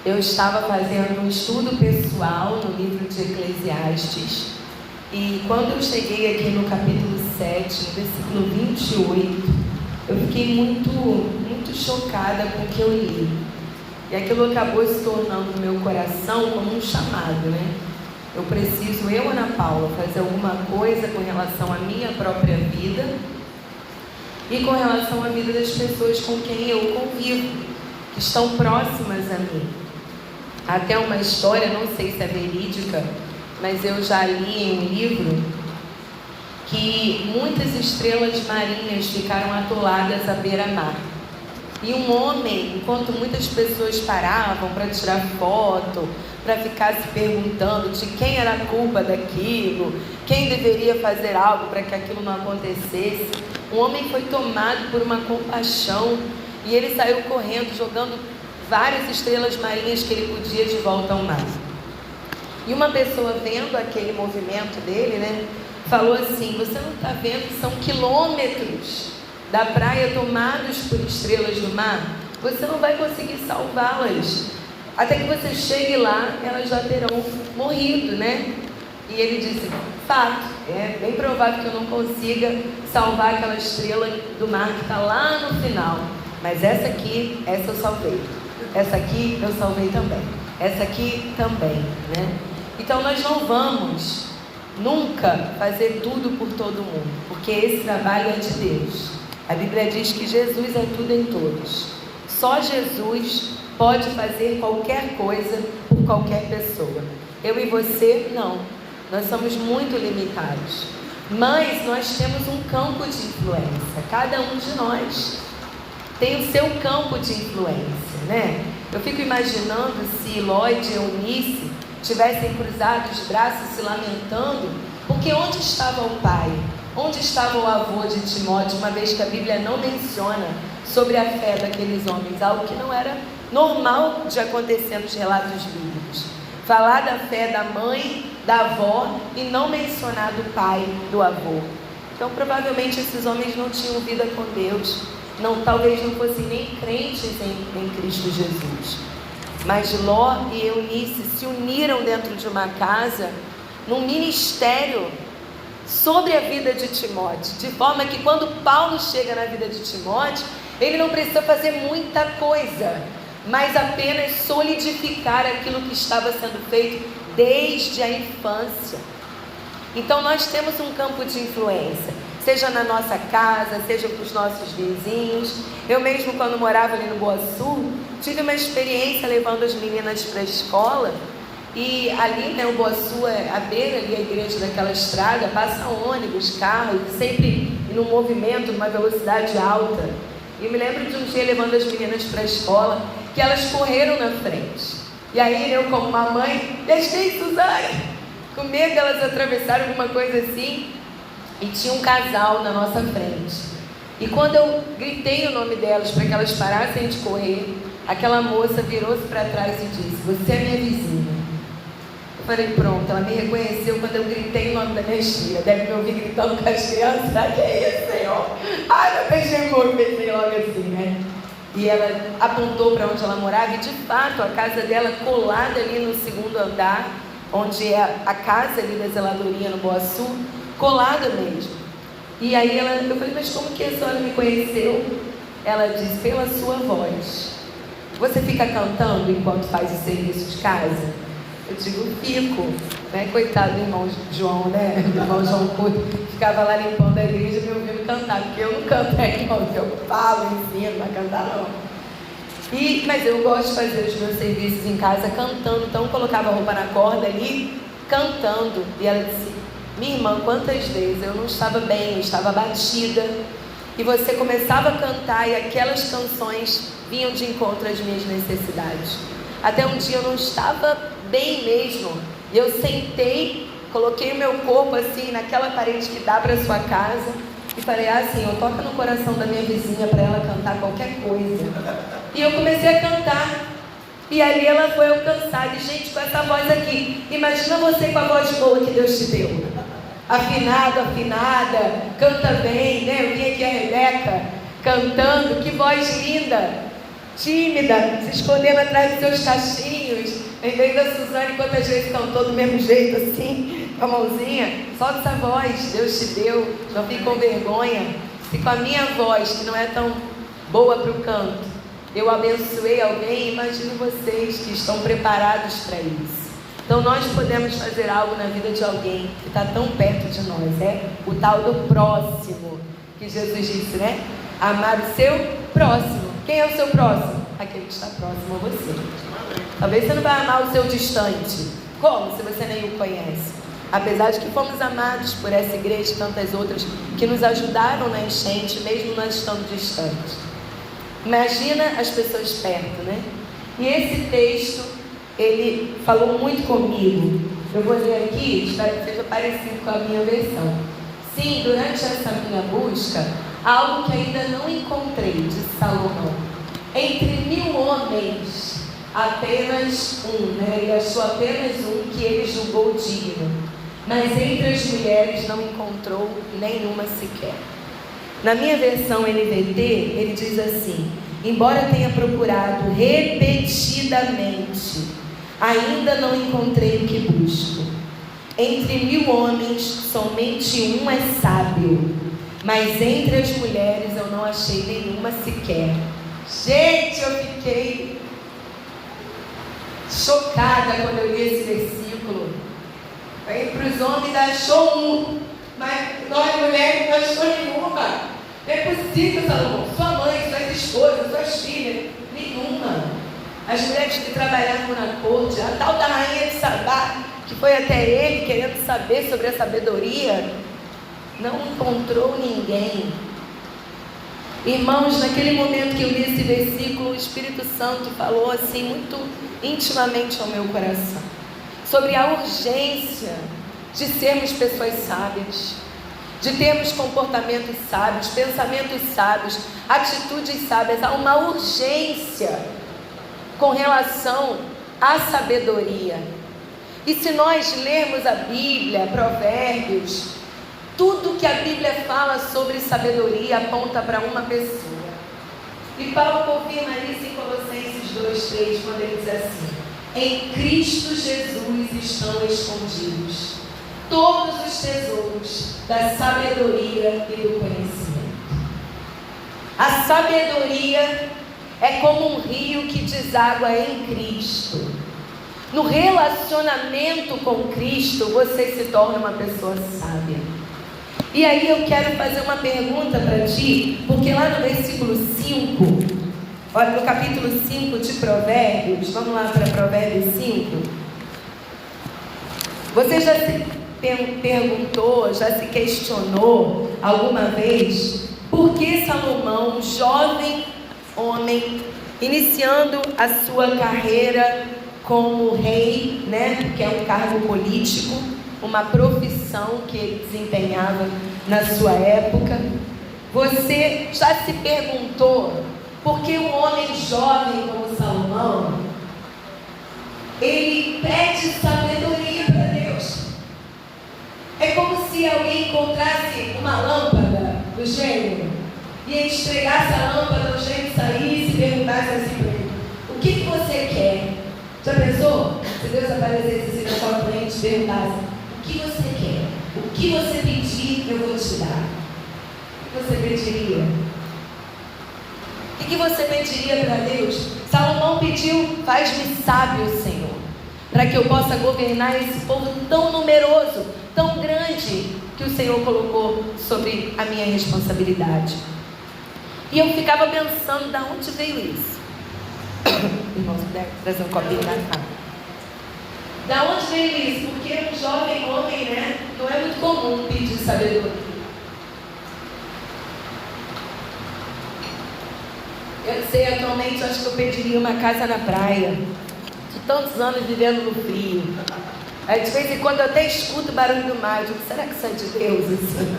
Eu estava fazendo um estudo pessoal no livro de Eclesiastes e quando eu cheguei aqui no capítulo 7, no versículo 28, eu fiquei muito chocada com o que eu li. E aquilo acabou se tornando no meu coração como um chamado, né? Eu preciso, Ana Paula, fazer alguma coisa com relação à minha própria vida e com relação à vida das pessoas com quem eu convivo, que estão próximas a mim. Até uma história, não sei se é verídica, mas eu já li em um livro que muitas estrelas marinhas ficaram atoladas à beira-mar. E um homem, enquanto muitas pessoas paravam para tirar foto, para ficar se perguntando de quem era a culpa daquilo, quem deveria fazer algo para que aquilo não acontecesse, um homem foi tomado por uma compaixão e ele saiu correndo, jogando várias estrelas marinhas que ele podia de volta ao mar. E uma pessoa vendo aquele movimento dele, né, falou assim: você não está vendo que são quilômetros da praia tomados por estrelas do mar? Você não vai conseguir salvá-las. Até que você chegue lá, elas já terão morrido, né? E ele disse: fato, é bem provável que eu não consiga salvar aquela estrela do mar que está lá no final. Mas essa aqui, essa eu salvei. Essa aqui eu salvei também. Essa aqui também, né? Então nós não vamos nunca fazer tudo por todo mundo, porque esse trabalho é de Deus. A Bíblia diz que Jesus é tudo em todos. Só Jesus pode fazer qualquer coisa por qualquer pessoa. Eu e você, não. Nós somos muito limitados. Mas nós temos um campo de influência. Cada um de nós tem o seu campo de influência, né? Eu fico imaginando se Lloyd e Eunice tivessem cruzado os braços se lamentando, porque onde estava o pai? Onde estava o avô de Timóteo, uma vez que a Bíblia não menciona sobre a fé daqueles homens, algo que não era normal de acontecer nos relatos bíblicos. Falar da fé da mãe, da avó e não mencionar do pai, do avô. Então provavelmente esses homens não tinham vida com Deus, talvez não fossem nem crentes em Cristo Jesus. Mas Ló e Eunice se uniram dentro de uma casa, num ministério sobre a vida de Timóteo, de forma que quando Paulo chega na vida de Timóteo, ele não precisa fazer muita coisa, mas apenas solidificar aquilo que estava sendo feito desde a infância. Então nós temos um campo de influência, seja na nossa casa, seja para os nossos vizinhos. Eu mesmo, quando morava ali no Boa Sul, tive uma experiência levando as meninas para a escola. E ali, né, o Boa Sul é à beira ali, a igreja daquela estrada, passa ônibus, carros, sempre num movimento, numa velocidade alta. E eu me lembro de um dia levando as meninas para a escola, que elas correram na frente. E aí eu, como uma mãe, deixei Suzane, com medo delas atravessarem alguma coisa assim. E tinha um casal na nossa frente. E quando eu gritei o nome delas para que elas parassem de correr, aquela moça virou-se para trás e disse: você é minha vizinha. Eu falei: pronto, ela me reconheceu quando eu gritei o nome da minha tia. Deve me ouvir gritando com as crianças. Ah, que é isso, Senhor? Ai, meu Deus, chegou, pensei logo assim, né? E ela apontou para onde ela morava e de fato a casa dela colada ali no segundo andar, onde é a casa ali da zeladoria no Boa Sul, colada mesmo. E aí eu falei: mas como que a senhora me conheceu? Ela disse: pela sua voz. Você fica cantando enquanto faz o serviço de casa? Eu digo: fico, né? Coitado do irmão João, né? O irmão João Couto ficava lá limpando a igreja me ouvindo cantar, porque eu não canto, irmão, eu falo, ensino, não cantar não. Mas eu gosto de fazer os meus serviços em casa cantando, então eu colocava a roupa na corda ali, cantando. E ela disse: minha irmã, quantas vezes eu não estava bem, eu estava abatida, e você começava a cantar e aquelas canções vinham de encontro às minhas necessidades. Até um dia eu não estava bem mesmo, e eu sentei, coloquei o meu corpo assim naquela parede que dá para a sua casa e falei: ah, Senhor, toca no coração da minha vizinha para ela cantar qualquer coisa. E eu comecei a cantar. E ali ela foi alcançada. E gente, com essa voz aqui, imagina você com a voz boa que Deus te deu, afinada, canta bem, né? Eu vi aqui a Rebeca cantando, que voz linda. tímida, se escondendo atrás dos seus cachinhos, em vez da Suzane, quantas vezes estão todos do mesmo jeito assim, com a mãozinha. Solta essa voz, Deus te deu, não fique com vergonha. Se com a minha voz, que não é tão boa para o canto, eu abençoei alguém, imagine vocês que estão preparados para isso. Então nós podemos fazer algo na vida de alguém que está tão perto de nós, o tal do próximo, que Jesus disse, né? Amar o seu próximo. Quem é o seu próximo? Aquele que está próximo a você. Talvez você não vai amar o seu distante. Como? Se você nem o conhece. Apesar de que fomos amados por essa igreja e tantas outras que nos ajudaram na enchente, mesmo nós estando distantes. Imagina as pessoas perto, né? E esse texto, ele falou muito comigo. Eu vou ler aqui, espero que seja parecido com a minha versão. Sim, durante essa minha busca, algo que ainda não encontrei, disse Salomão. Entre 1000 homens, apenas um, né? Ele achou apenas um que ele julgou digno. Mas entre as mulheres não encontrou nenhuma sequer. Na minha versão NVT, ele diz assim: embora tenha procurado repetidamente, ainda não encontrei o que busco. Entre 1000 homens, somente um é sábio, mas entre as mulheres eu não achei nenhuma sequer. Gente, eu fiquei chocada quando eu li esse versículo. Entre os homens achou um, mas nós mulheres não achou nenhuma. Não é possível, Salomão. Sua mãe, suas esposas, suas filhas, nenhuma. As mulheres que trabalhavam na corte, a tal da rainha de Sabá, que foi até ele querendo saber sobre a sabedoria, não encontrou ninguém. Irmãos, naquele momento que eu li esse versículo, o Espírito Santo falou assim muito intimamente ao meu coração sobre a urgência de sermos pessoas sábias, de termos comportamentos sábios, pensamentos sábios, atitudes sábias. Há uma urgência com relação à sabedoria. E se nós lermos a Bíblia, Provérbios, tudo que a Bíblia fala sobre sabedoria aponta para uma pessoa. E Paulo confirma isso em Colossenses 2:3, quando ele diz assim: em Cristo Jesus estão escondidos todos os tesouros da sabedoria e do conhecimento. A sabedoria é como um rio que deságua em Cristo. No relacionamento com Cristo, você se torna uma pessoa sábia. E aí eu quero fazer uma pergunta para ti, porque lá no versículo 5, olha, no capítulo 5 de Provérbios, vamos lá para Provérbios 5. Você já se perguntou, já se questionou alguma vez por que Salomão, um jovem homem, iniciando a sua carreira como rei, né, que é um cargo político, uma profissão que ele desempenhava na sua época, você já se perguntou por que um homem jovem como Salomão, ele pede sabedoria para Deus? É como se alguém encontrasse uma lâmpada do gênio e ele esfregasse a lâmpada, o gênio saísse e perguntasse assim para ele: o que você quer? Já pensou? Se Deus aparecesse assim na sua frente e perguntasse: o que você quer? O que você pedir, eu vou te dar. O que você pediria? O que você pediria para Deus? Salomão pediu: faz-me sábio, Senhor, para que eu possa governar esse povo tão numeroso, tão grande, que o Senhor colocou sobre a minha responsabilidade. E eu ficava pensando, de onde veio isso? Irmãos, puder trazer um copinho da casa. Da onde veio isso? Porque um jovem homem, né, não é muito comum pedir sabedoria. Eu sei, atualmente eu acho que eu pediria uma casa na praia. De tantos anos vivendo no frio. Aí de vez em quando eu até escuto o barulho do mar. Eu digo: será que isso é de Deus assim?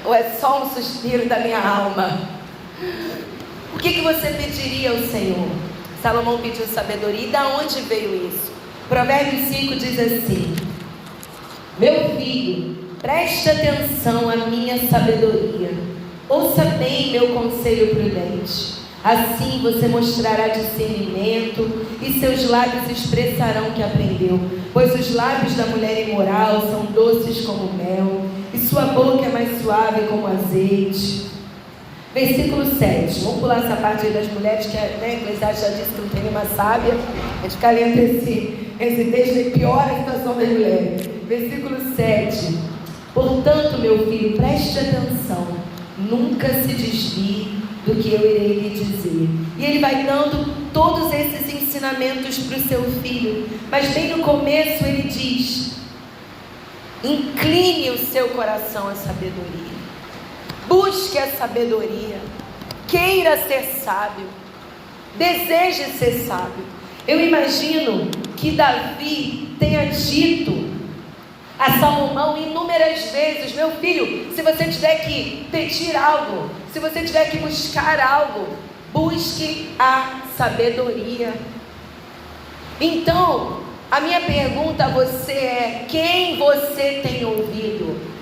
Ou é só um suspiro da minha alma? O que você pediria ao Senhor? Salomão pediu sabedoria. E da onde veio isso? Provérbios 5 diz assim: meu filho, preste atenção à minha sabedoria, ouça bem meu conselho prudente. Assim você mostrará discernimento e seus lábios expressarão que aprendeu. Pois os lábios da mulher imoral são doces como mel e sua boca é mais suave como azeite. Versículo 7. Vamos pular essa parte aí das mulheres, que a Eclesiastes já disse que não tem nenhuma sábia. A gente fica lendo esse texto e piora a situação das mulheres. Versículo 7. Portanto, meu filho, preste atenção, nunca se desvie do que eu irei lhe dizer. E ele vai dando todos esses ensinamentos para o seu filho. Mas bem no começo ele diz: incline o seu coração à sabedoria. Busque a sabedoria. Queira ser sábio. Deseje ser sábio. Eu imagino que Davi tenha dito a Salomão inúmeras vezes: meu filho, se você tiver que pedir algo, se você tiver que buscar algo, busque a sabedoria. Então, a minha pergunta a você é: quem você tem ouvido?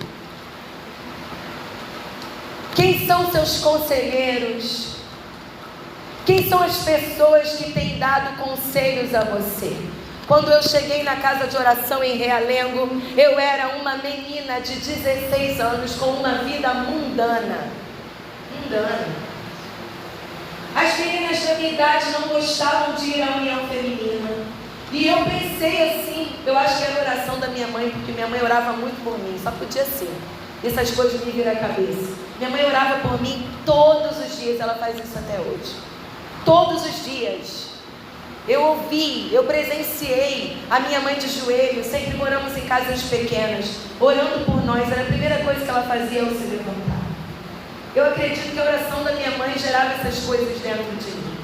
Quem são seus conselheiros? Quem são as pessoas que têm dado conselhos a você? Quando eu cheguei na casa de oração em Realengo, eu era uma menina de 16 anos com uma vida mundana. As meninas da minha idade não gostavam de ir à união feminina. E eu pensei assim, eu acho que era a oração da minha mãe, porque minha mãe orava muito por mim, só podia ser. Essas coisas me viram a cabeça. Minha mãe orava por mim todos os dias, ela faz isso até hoje. Todos os dias. Eu ouvi, eu presenciei a minha mãe de joelhos, sempre moramos em casas pequenas, orando por nós. Era a primeira coisa que ela fazia ao se levantar. Eu acredito que a oração da minha mãe gerava essas coisas dentro de mim.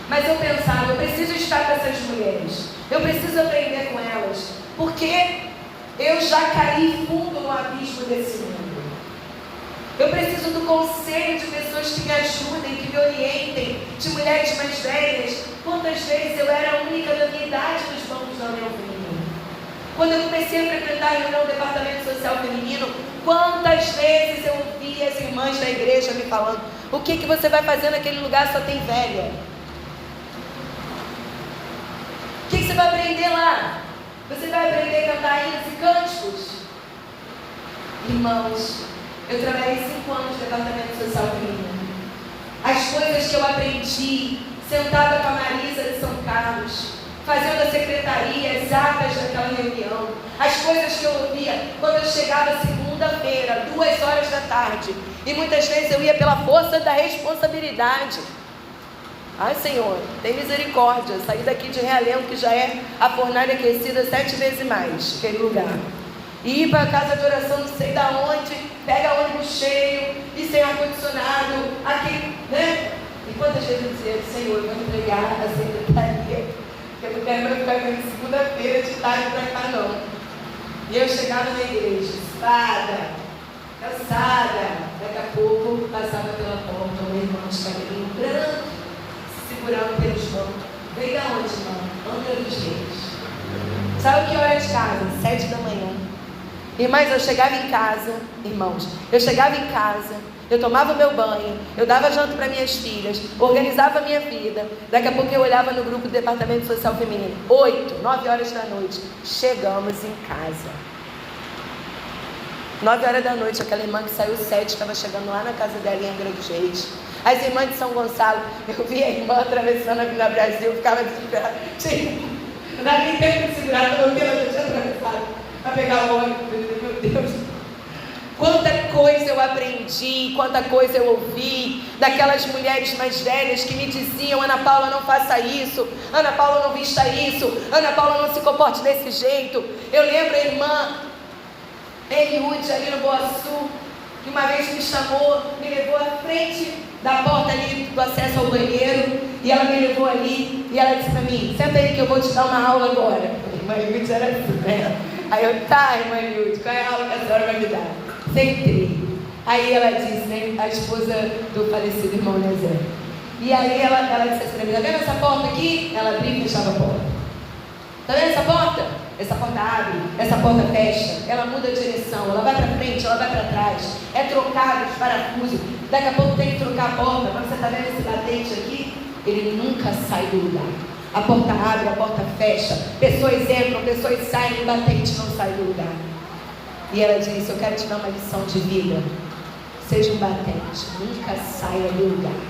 Mas eu pensava, eu preciso estar com essas mulheres, eu preciso aprender com elas, porque eu já caí fundo no abismo desse mundo. Eu preciso do conselho de pessoas que me ajudem, que me orientem, de mulheres mais velhas. Quantas vezes eu era a única da minha idade nos bancos da União Feminina? Quando eu comecei a frequentar a reunião do Departamento Social Feminino, quantas vezes eu ouvi as irmãs da igreja me falando: o que você vai fazer naquele lugar, só tem velha? O que você vai aprender lá? Você vai aprender a cantar hinos e cânticos? Irmãos, eu trabalhei 5 anos no Departamento Social Feminino. As coisas que eu aprendi sentada com a Marisa de São Carlos, fazendo a secretaria, as atas daquela reunião, as coisas que eu ouvia quando eu chegava segunda-feira, 2 horas da tarde, e muitas vezes eu ia pela força da responsabilidade. Ai, Senhor, tem misericórdia. Saí daqui de Realengo, que já é a fornalha aquecida 7 vezes mais, aquele lugar, e ir para a casa de oração não sei da onde, pega ônibus cheio e sem ar-condicionado, aqui, né? E quantas vezes eu dizia: Senhor, eu vou entregar a secretaria, porque eu não quero ficar vindo segunda-feira de tarde para cá, não. E eu chegava na igreja, cansada. Daqui a pouco passava pela porta uma irmã de cabelinho branco, segurando pelos bancos. Veio da onde, irmã? Angra dos Reis. Sabe que hora de casa? 7 da manhã. Irmãs, eu chegava em casa, eu tomava o meu banho, eu dava janta para minhas filhas, organizava a minha vida. Daqui a pouco eu olhava no grupo do Departamento Social Feminino. 8, 9 horas da noite, chegamos em casa. 9 horas da noite, aquela irmã que saiu 7, estava chegando lá na casa dela em Angra dos Reis. As irmãs de São Gonçalo, eu via a irmã atravessando a Vila Brasil, eu ficava desesperada. Não dava nem tempo de segurar, eu via ela já tinha atravessado para pegar o ônibus. Meu Deus, quanta coisa eu aprendi, quanta coisa eu ouvi daquelas mulheres mais velhas que me diziam: Ana Paula, não faça isso, Ana Paula, não vista isso, Ana Paula, não se comporte desse jeito. Eu lembro a irmã Eliude ali no Boaçu, que uma vez me chamou, me levou à frente da porta ali do acesso ao banheiro, e ela me levou ali e ela disse para mim: senta aí que eu vou te dar uma aula agora. A irmã Eliude era assim, né? Aí eu: tá, irmã Eliude, qual é a aula que a senhora vai me dar? Sentei. Aí ela disse, né, a esposa do falecido irmão Nezé. E aí ela disse assim para mim: tá vendo essa porta aqui? Ela abria e fechava a porta. Tá vendo essa porta? Essa porta abre, essa porta fecha, ela muda a direção, ela vai para frente, ela vai para trás, é trocado os parafusos, Daqui a pouco tem que trocar a porta. Quando você está vendo esse batente aqui, ele nunca sai do lugar. A porta abre, a porta fecha. Pessoas entram, pessoas saem, o batente não sai do lugar. E ela disse: eu quero te dar uma lição de vida. Seja um batente, nunca saia do lugar.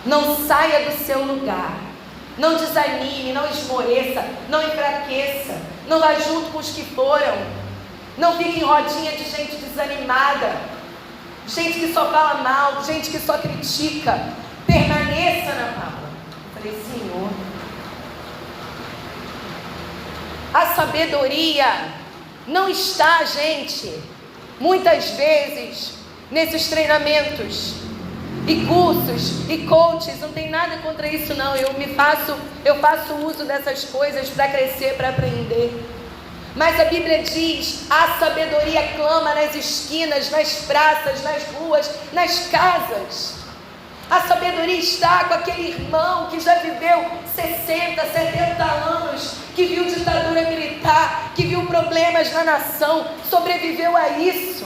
Não saia do seu lugar. Não desanime, não esmoreça, não enfraqueça. Não vá junto com os que foram. Não fique em rodinha de gente desanimada, gente que só fala mal, gente que só critica. Permaneça na palavra. Eu falei: Senhor, a sabedoria não está, gente, muitas vezes nesses treinamentos e cursos e coaches. Não tem nada contra isso não. Eu faço uso dessas coisas para crescer, para aprender. Mas a Bíblia diz: a sabedoria clama nas esquinas, nas praças, nas ruas, nas casas. A sabedoria está com aquele irmão que já viveu 60, 70 anos, que viu ditadura militar, que viu problemas na nação, sobreviveu a isso.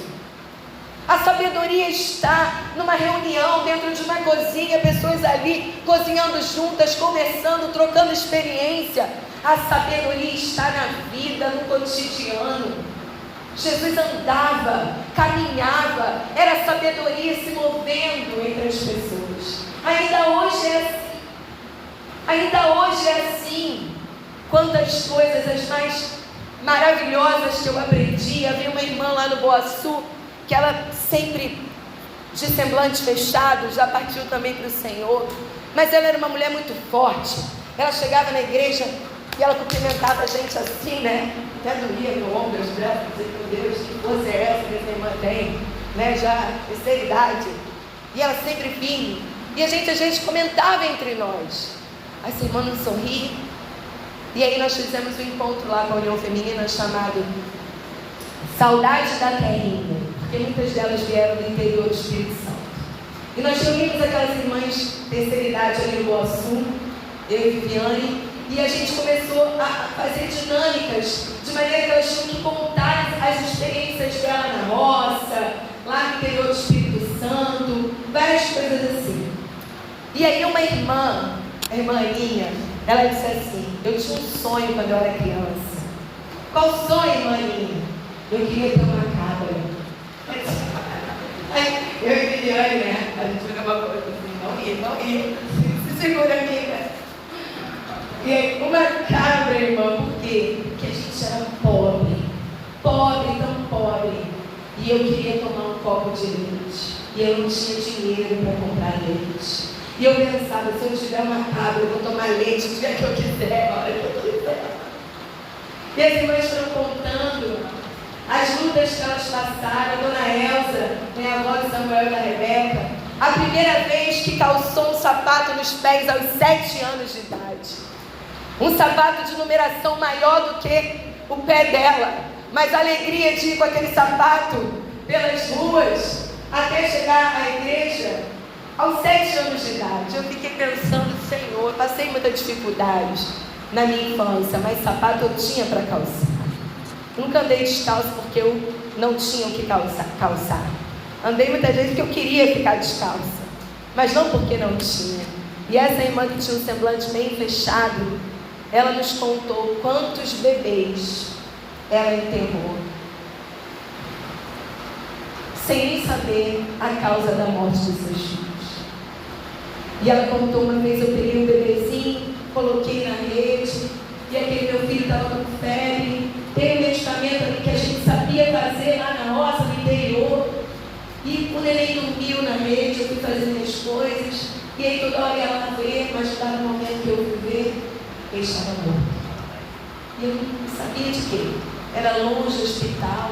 A sabedoria está numa reunião, dentro de uma cozinha, pessoas ali cozinhando juntas, conversando, trocando experiência. A sabedoria está na vida, no cotidiano. Jesus andava, caminhava, era sabedoria se movendo entre as pessoas. Ainda hoje é assim. Ainda hoje é assim. Quantas coisas, as mais maravilhosas que eu aprendi. Havia uma irmã lá no Boaçu, que ela sempre de semblante fechado, já partiu também para o Senhor. Mas ela era uma mulher muito forte. Ela chegava na igreja e ela cumprimentava a gente assim, né? Até doía no ombro, os braços, meu Deus, que força é essa que essa irmã tem, né? Já terceira idade. E ela sempre firme. E a gente às vezes comentava entre nós. Essa irmã não sorria. E aí nós fizemos um encontro lá com a União Feminina chamado Saudade da Terrinha, porque muitas delas vieram do interior do Espírito Santo. E nós reunimos aquelas irmãs terceira idade ali no Boaçu, eu e Viviane. E a gente começou a fazer dinâmicas, de maneira que elas tinham que contar as experiências dela na roça, lá no interior do Espírito Santo, várias coisas assim. E aí uma irmã, a irmã Aninha, ela disse assim: eu tinha um sonho quando eu era criança. Qual sonho, irmã Aninha? Eu queria ter uma cabra. Eu e Viviane, né? A gente fica uma coisa assim: não ri, se segura, amiga. E aí, uma cabra, irmã, por quê? Porque a gente era pobre, tão pobre. E eu queria tomar um copo de leite. E eu não tinha dinheiro para comprar leite. E eu pensava: se eu tiver uma cabra, eu vou tomar leite o dia que eu quiser, a hora que eu quiser. E as irmãs foram contando as lutas que elas passaram. A dona Elza, né, a avó de Samuel e da Rebeca, a primeira vez que calçou um sapato nos pés aos 7 anos de idade. Um sapato de numeração maior do que o pé dela. Mas a alegria de ir com aquele sapato pelas ruas até chegar à igreja aos 7 anos de idade. Eu fiquei pensando: Senhor, eu passei muita dificuldade na minha infância, mas sapato eu tinha para calçar. Nunca andei descalço porque eu não tinha o que calçar. Andei muitas vezes porque eu queria ficar descalça, mas não porque não tinha. E essa irmã que tinha um semblante meio fechado, ela nos contou quantos bebês ela enterrou, sem nem saber a causa da morte dos seus filhos. E ela contou: uma vez eu peguei um bebezinho, coloquei na rede, e aquele meu filho estava com febre. Tem um medicamento ali que a gente sabia fazer lá na roça, no interior. E o neném dormiu na rede, eu fui fazendo minhas coisas. E aí toda hora ia lá ver, mas estava no momento que eu fui ver, ele estava morto. E eu não sabia de quê. Era longe do hospital.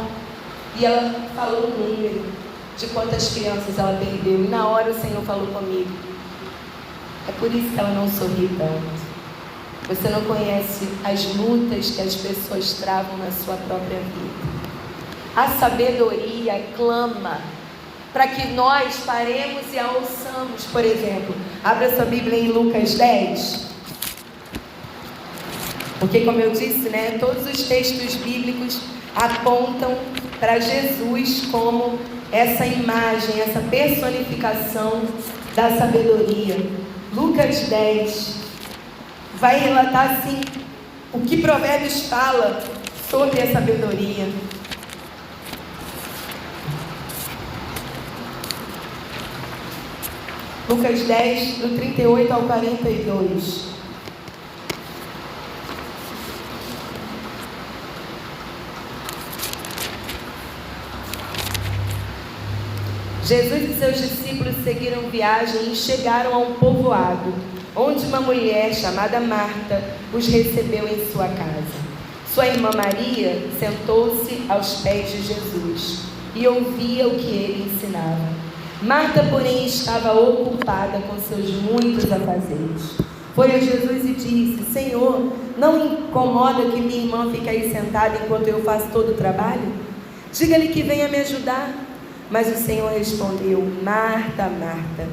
E ela falou o número de quantas crianças ela perdeu. E na hora o Senhor falou comigo: é por isso que ela não sorri tanto. Você não conhece as lutas que as pessoas travam na sua própria vida. A sabedoria clama para que nós paremos e a ouçamos. Por exemplo, abra sua Bíblia em Lucas 10. Porque, como eu disse, né, todos os textos bíblicos apontam para Jesus como essa imagem, essa personificação da sabedoria. Lucas 10 vai relatar assim o que Provérbios fala sobre a sabedoria. Lucas 10, do 38 ao 42. Jesus e seus discípulos seguiram viagem e chegaram a um povoado, onde uma mulher chamada Marta os recebeu em sua casa. Sua irmã Maria sentou-se aos pés de Jesus e ouvia o que ele ensinava. Marta, porém, estava ocupada com seus muitos afazeres. Foi a Jesus e disse: Senhor, não incomoda que minha irmã fique aí sentada enquanto eu faço todo o trabalho? Diga-lhe que venha me ajudar. Mas o Senhor respondeu: Marta, Marta,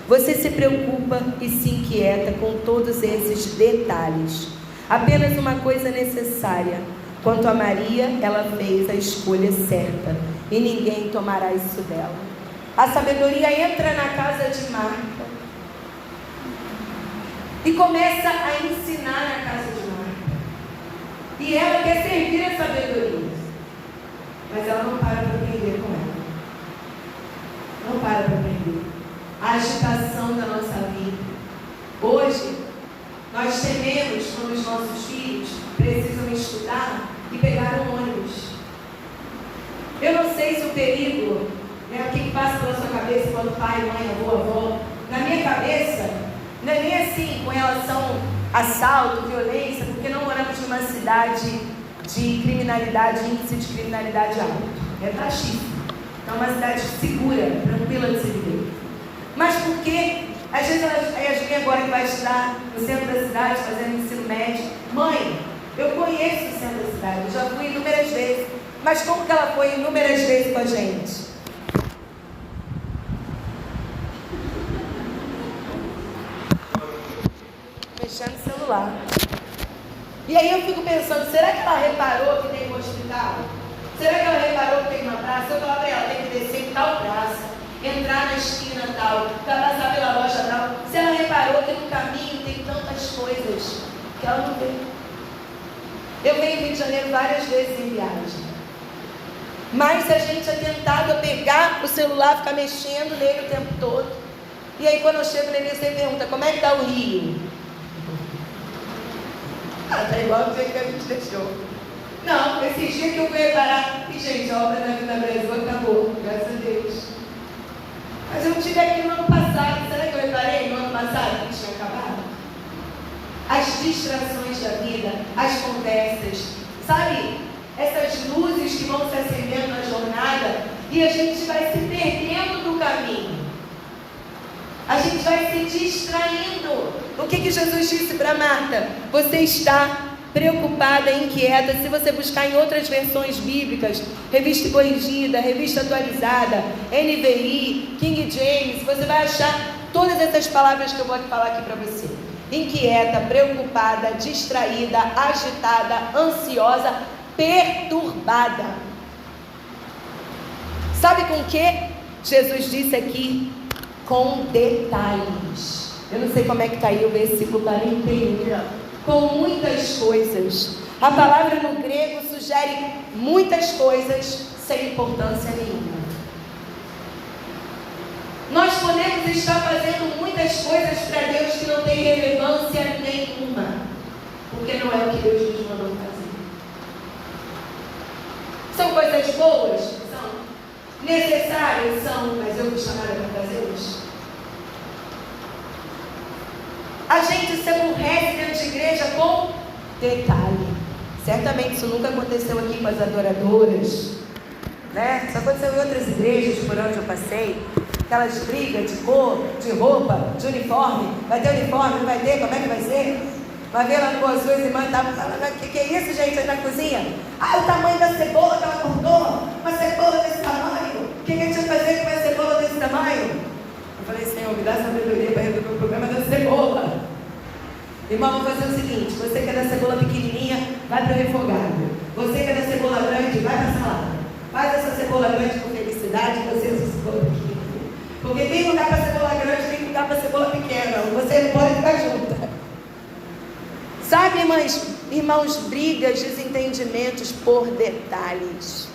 você se preocupa e se inquieta com todos esses detalhes. Apenas uma coisa necessária. Quanto a Maria, ela fez a escolha certa e ninguém tomará isso dela. A sabedoria entra na casa de Marta e começa a ensinar na casa de Marta. E ela quer servir a sabedoria, mas ela não para para aprender com ela. Não para aprender. A agitação da nossa vida. Hoje, nós tememos quando os nossos filhos precisam estudar e pegar um ônibus. Eu não sei se o perigo, o que passa pela sua cabeça quando pai, mãe, avô, avó. Na minha cabeça, não é nem assim com relação a assalto, violência, porque não moramos numa cidade de criminalidade, índice de criminalidade alto. É baixíssimo. É uma cidade segura, tranquila de se viver. Mas porque, às vezes, a Yasmin agora que vai estudar no centro da cidade, fazendo ensino médio. Mãe, eu conheço o centro da cidade, eu já fui inúmeras vezes. Mas como que ela foi inúmeras vezes com a gente? Mexendo no celular. E aí eu fico pensando, será que ela reparou que tem um hospital? Será que ela reparou que tem uma praça? Eu falava para ela, tem que descer em tal praça, entrar na esquina tal, passar pela loja tal. Se ela reparou que no caminho tem tantas coisas que ela não vê. Eu venho ao Rio de Janeiro várias vezes em viagem. Mas a gente é tentado a pegar o celular, ficar mexendo nele o tempo todo. E aí quando eu chego nele, você pergunta, como é que está o Rio? Está igual do jeito que a gente deixou. Não, esses dias que eu fui reparar, e gente, a obra da Vida Brasil acabou, graças a Deus. Mas eu tive aqui no ano passado, será que eu reparei no ano passado que tinha acabado? As distrações da vida, as conversas, sabe? Essas luzes que vão se acendendo na jornada e a gente vai se perdendo do caminho. A gente vai se distraindo. O que Jesus disse para Marta? Você está preocupada, inquieta. Se você buscar em outras versões bíblicas, revista corrigida, revista atualizada, NVI, King James, você vai achar todas essas palavras que eu vou falar aqui para você. Inquieta, preocupada, distraída, agitada, ansiosa, perturbada. Sabe com o que Jesus disse aqui? Com detalhes. Eu não sei como é que está aí o versículo 41. Com muitas coisas. A palavra no grego sugere muitas coisas sem importância nenhuma. Nós podemos estar fazendo muitas coisas para Deus que não tem relevância nenhuma, porque não é o que Deus nos mandou fazer. São coisas boas? São. Necessárias? São, mas eu fui chamada para fazê-las. A gente se aborrece dentro de igreja com detalhe. Certamente isso nunca aconteceu aqui com as adoradoras, né? Isso aconteceu em outras igrejas por onde eu passei. Aquelas brigas de cor, de roupa, de uniforme. Vai ter uniforme, não vai ter? Como é que vai ser? Vai ver lá no Boas Suas, irmã estava falando, o que é isso, gente, aí na cozinha? Ah, o tamanho da cebola que ela cortou. Uma cebola desse tamanho. O que a gente vai fazer com uma cebola desse tamanho? Eu falei, Senhor, me dá sabedoria para resolver o problema da cebola. Irmão, vamos fazer o seguinte, você que é da cebola pequenininha, vai para o refogado. Você que é da cebola grande, vai para a salada. Faz essa cebola grande com felicidade. generosidade, você usa cebola pequena. Porque tem lugar para cebola grande, tem lugar para cebola pequena. Você não pode ficar junto. Sabe, irmãos, brigas, desentendimentos por detalhes.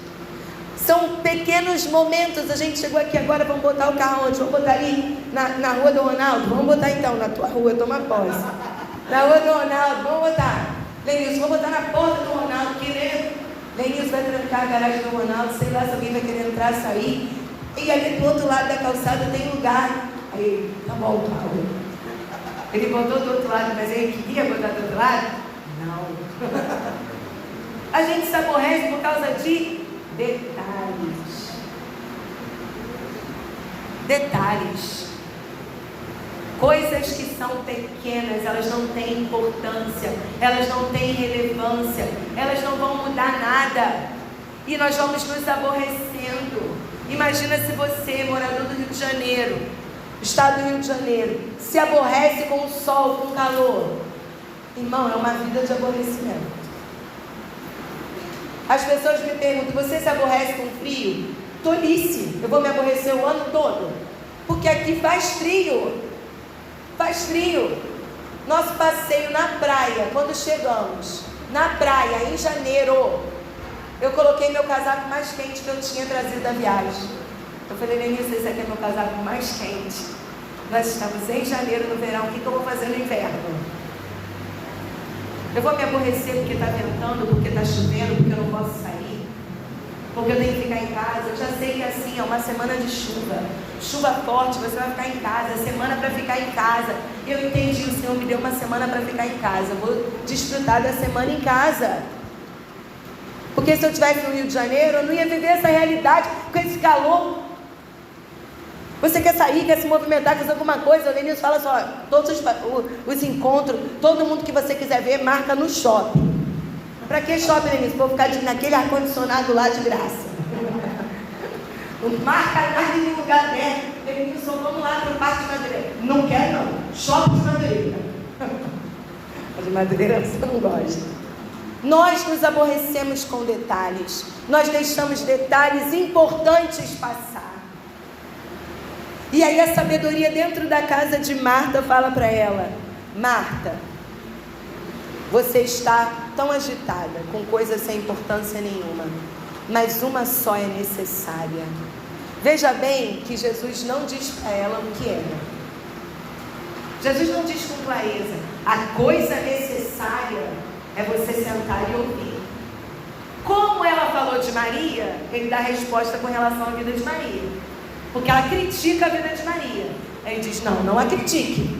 São pequenos momentos. A gente chegou aqui agora, vamos botar o carro onde? Vamos botar ali na rua do Ronaldo? Vamos botar então na tua rua, toma posse. Na rua do Ronaldo, vamos botar. Lenilson, vamos botar na porta do Ronaldo, querendo. Lenilson vai trancar a garagem do Ronaldo, sei lá se alguém vai querer entrar, sair. E ali do outro lado da calçada tem lugar. Aí, tá bom, Paulo. Ele botou do outro lado, mas ele queria botar do outro lado? Não. A gente se aborrece por causa de detalhes. Detalhes. Coisas que são pequenas, elas não têm importância, elas não têm relevância, elas não vão mudar nada. E nós vamos nos aborrecendo. Imagina se você, morador do Rio de Janeiro, estado do Rio de Janeiro, se aborrece com o sol, com o calor. Irmão, é uma vida de aborrecimento. As pessoas me perguntam, você se aborrece com frio? Tolice, eu vou me aborrecer o ano todo. Porque aqui faz frio. Faz frio. Nosso passeio na praia, quando chegamos na praia, em janeiro, eu coloquei meu casaco mais quente que eu tinha trazido da viagem. Eu falei, Lenilson, esse aqui é meu casaco mais quente. Nós estamos em janeiro, no verão, o que eu vou fazer no inverno? Eu vou me aborrecer porque está ventando, porque está chovendo, porque eu não posso sair, porque eu tenho que ficar em casa. Eu já sei que assim, é uma semana de chuva. Chuva forte, você vai ficar em casa, semana para ficar em casa. Eu entendi, o Senhor me deu uma semana para ficar em casa. Eu vou desfrutar da semana em casa. Porque se eu estivesse no Rio de Janeiro, eu não ia viver essa realidade com esse calor. Você quer sair, quer se movimentar, quer fazer alguma coisa? O Lenilson fala só, todos os encontros, todo mundo que você quiser ver, marca no shopping. Para que shopping, Lenilson? Vou ficar naquele ar-condicionado lá de graça. Não marca nada em lugar aberto. Lenilson, vamos lá para o Parque de Madureira. Não quero não, shopping de Madureira. A de Madureira você não gosta. Nós nos aborrecemos com detalhes. Nós deixamos detalhes importantes passar. E aí a sabedoria dentro da casa de Marta fala para ela, Marta, você está tão agitada com coisas sem importância nenhuma, mas uma só é necessária. Veja bem que Jesus não diz para ela o que era. Jesus não diz com clareza, a coisa necessária é você sentar e ouvir. Como ela falou de Maria, ele dá a resposta com relação à vida de Maria. Porque ela critica a vida de Maria. Ele diz, não a critique.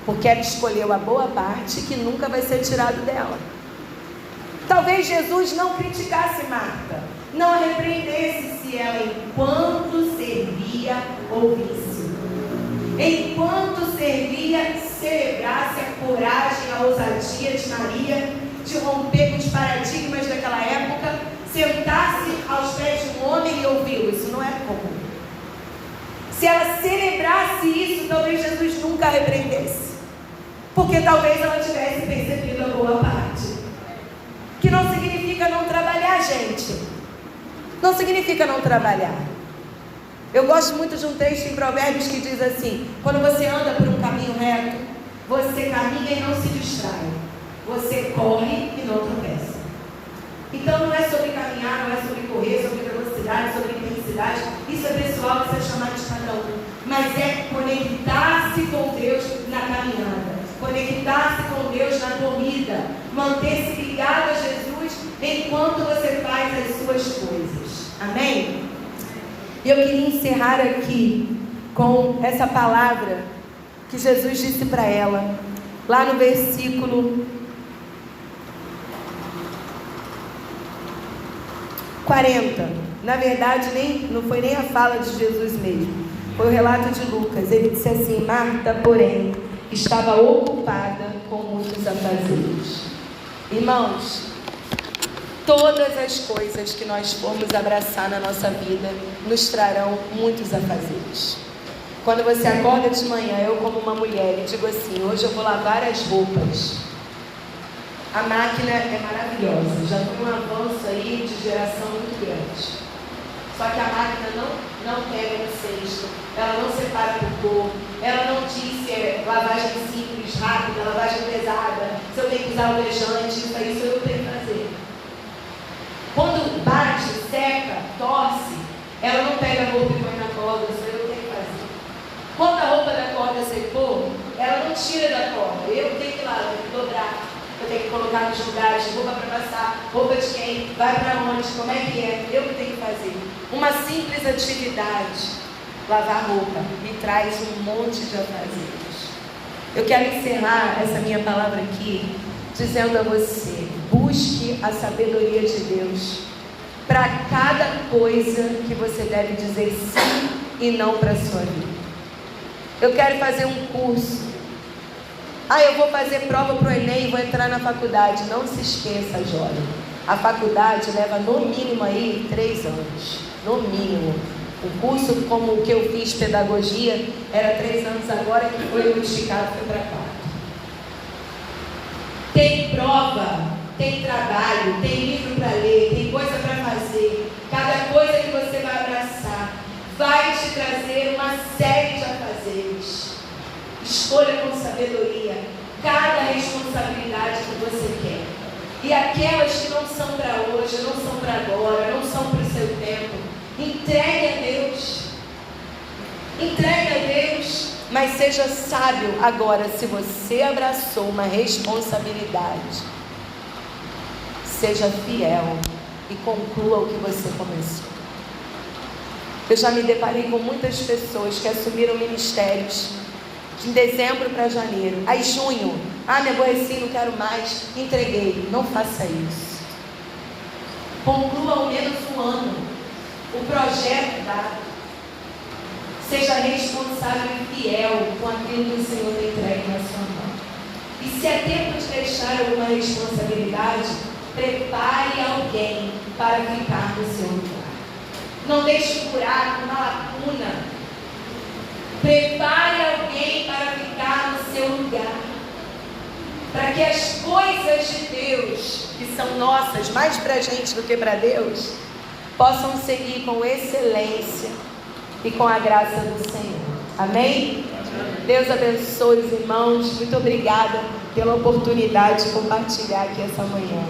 Porque ela escolheu a boa parte que nunca vai ser tirado dela. Talvez Jesus não criticasse Marta, não a repreendesse se ela, enquanto servia, ouvisse. Enquanto servia, celebrasse a coragem, a ousadia de Maria, de romper com os paradigmas daquela época, sentar-se aos pés de um homem e ouvi-lo. Isso não é comum. Se ela celebrasse isso, talvez Jesus nunca a repreendesse. Porque talvez ela tivesse percebido a boa parte. Que não significa não trabalhar, gente. Não significa não trabalhar. Eu gosto muito de um texto em Provérbios que diz assim, quando você anda por um caminho reto, você caminha e não se distrai. Você corre e não tropeça. Então não é sobre caminhar, não é sobre correr, sobre velocidade, sobre intensidade. Isso é pessoal, isso é chamado de cada um. Mas é conectar-se com Deus na caminhada, conectar-se com Deus na corrida, manter-se ligado a Jesus enquanto você faz as suas coisas. Amém? E eu queria encerrar aqui com essa palavra que Jesus disse para ela, lá no versículo 40, na verdade não foi nem a fala de Jesus mesmo, foi o relato de Lucas. Ele disse assim, Marta, porém, estava ocupada com muitos afazeres. Irmãos, todas as coisas que nós formos abraçar na nossa vida nos trarão muitos afazeres. Quando você acorda de manhã, eu como uma mulher, e digo assim, hoje eu vou lavar as roupas. A máquina é maravilhosa, já foi um avanço aí de geração muito grande. Só que a máquina não pega no cesto, ela não separa por cor, ela não diz se é lavagem simples, rápida, lavagem pesada, se eu tenho que usar alvejante, isso aí sou eu que tenho que fazer. Quando bate, seca, torce, ela não pega a roupa e põe na corda, sou eu que tenho que fazer. Quando a roupa da corda secou, ela não tira da corda, eu tenho que ir lá, eu tenho que dobrar, eu tenho que colocar nos lugares, roupa para passar, roupa de quem, vai para onde, como é que é, eu que tenho que fazer. Uma simples atividade, lavar roupa, me traz um monte de afazeres. Eu quero encerrar essa minha palavra aqui, dizendo a você, busque a sabedoria de Deus para cada coisa que você deve dizer sim e não para a sua vida. Eu quero fazer um curso. Eu vou fazer prova para o Enem e vou entrar na faculdade. Não se esqueça, jovem. A faculdade leva no mínimo aí 3 anos. No mínimo. Um curso como o que eu fiz, pedagogia, era 3 anos agora, que foi esticado, foi para 4. Tem prova, tem trabalho, tem livro para ler, tem coisa para fazer. Cada coisa que você vai abraçar vai te trazer uma série de afazeres. Escolha com sabedoria cada responsabilidade que você quer. E aquelas que não são para hoje, não são para agora, não são para o seu tempo, entregue a Deus. Entregue a Deus. Mas seja sábio agora, se você abraçou uma responsabilidade, seja fiel e conclua o que você começou. Eu já me deparei com muitas pessoas que assumiram ministérios de dezembro para janeiro. Aí junho, me aborreci, não quero mais, entreguei. Não faça isso. Conclua ao menos um ano o projeto dado. Seja responsável e fiel com aquilo que o Senhor tem entregue na sua mão. E se é tempo de deixar alguma responsabilidade, prepare alguém para ficar no seu lugar. Não deixe um buraco, uma lacuna. Prepare alguém para ficar no seu lugar. Para que as coisas de Deus, que são nossas, mais para a gente do que para Deus, possam seguir com excelência e com a graça do Senhor. Amém? Deus abençoe os irmãos. Muito obrigada pela oportunidade de compartilhar aqui essa manhã.